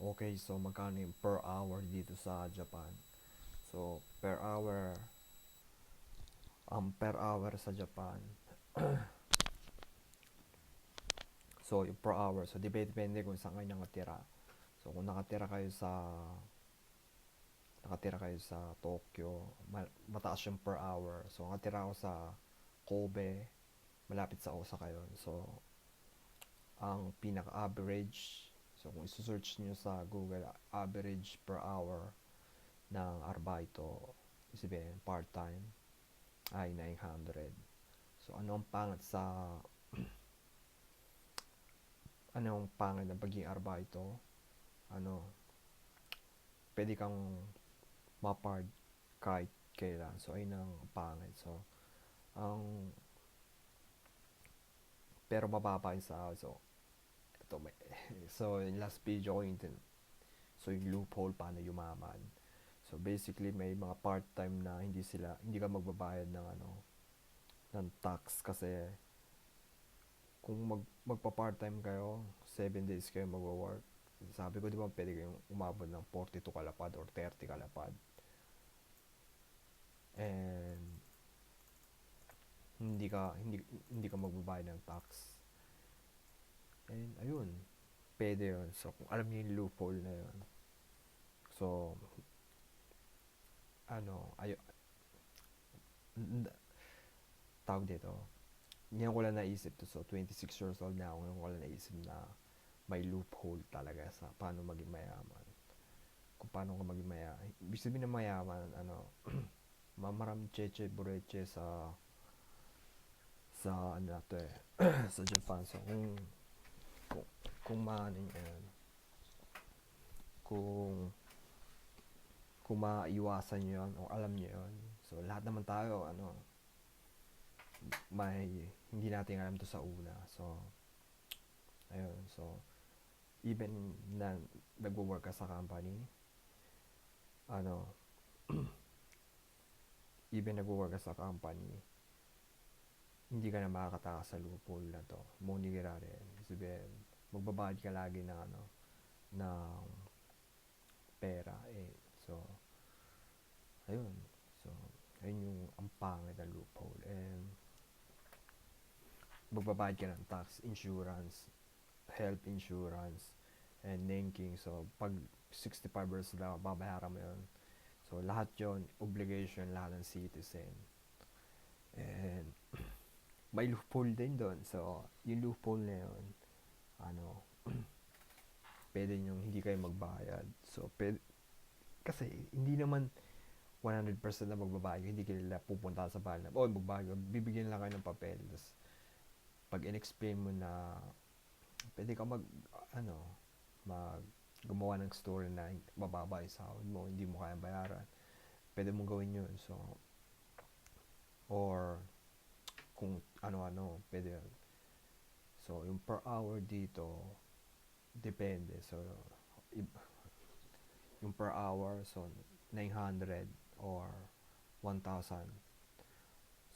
Okay, so magkano yung per hour dito sa Japan? So, per hour sa Japan. So, yung per hour. So, depende kung saan kayo nakatira. So, kung nakatira kayo sa Tokyo, mataas yung per hour. So, nakatira ako sa Kobe, malapit sa Osaka yun. So, ang pinaka-average, so kung iso-search nyo sa Google, average per hour ng Arbaito, sabihin, part-time, ay 900. So, ano ang pangit ng pagiging Arbaito? Ano, pwede kang mapard kahit kailan. So, ayun ang pangit. So, ang pero mababa yung sahod. So, ito may, so, yung last video ko yung so, yung loophole paano yumaman. So, basically, may mga part-time na hindi ka magbabayad ng tax kasi kung magpa-part-time kayo, 7 days kayo magwo-work. Sabi ko, di ba, pwede kayong umabot ng 42 kalapad or 30 kalapad. And hindi ka magbabayad ng tax. And ayun, pwede yun. So, kung alam niyo yung loophole na yun. So, ano, tawag dito. Ngayon ko lang naisip to. So, 26 years old na ako. Ngayon ko lang naisip na may loophole talaga sa paano maging mayaman. Kung paano ka maging mayaman. Ibig sabihin na mayaman, maraming cheche, bureche sa ano na to eh, sa Japan. So, kung, kung maano nyo yan, kung maiwasan nyo yan, o alam nyo yan. So, lahat naman tayo, hindi natin alam to sa una. So, ayun. So, even na nagwo-work ka sa company, ano, even nagwo-work ka sa company, hindi ka na makakatakas sa loophole na to. Monigera rin. Sabihin, magbabayad ka lagi ng pera. So, ayun. So, ayun yung ang pangit na loophole. And, magbabayad ka ng tax, insurance, health insurance, and nanking. So, pag 65 years na, babayaran mo yun. So, lahat yon obligation, lahat ng citizen. And, may loophole din doon. So, yung loophole na yun, pwede nyo hindi kayo magbayad. So, kasi hindi naman 100% na magbabayad. Hindi kayo pupunta sa bahay na, magbayad. Bibigyan lang kayo ng papel. Tapos, pag in-explain mo na, pwede ka ano, gumawa ng story na mababa yung sahod mo, hindi mo kaya bayaran. Pwede mong gawin yun. So, or, kung ano-ano, pwede yun. So, yung per hour dito, depende. So, yung per hour, so, 900 or 1,000.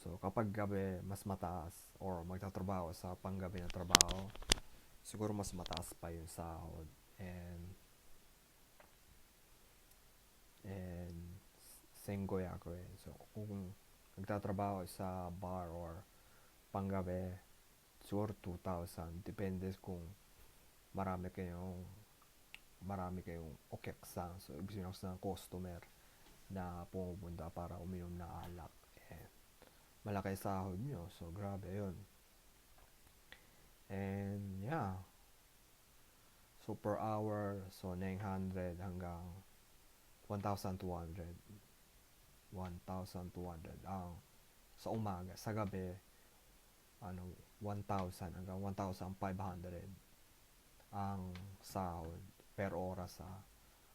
So, kapag gabi, mas mataas. Or magtatrabaho sa panggabi na trabaho, siguro mas mataas pa yung sahod. And senggoy ako eh. So, kung nagtatrabaho sa bar or panggabi, siguro 2,000. Depende kung marami kayong okeksan. So, ibig sabihin ng customer na pumupunta para uminom na alak. Malaki sahod nyo. So, grabe yun. And, yeah. So, per hour, so 900 hanggang 1,200. 1,200 ang sa umaga. Sa gabi, 1,000 hanggang 1,500 ang sahod per oras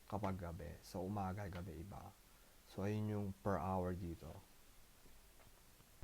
kapag gabi. So, umaga, gabi iba. So, ayun yung per hour dito.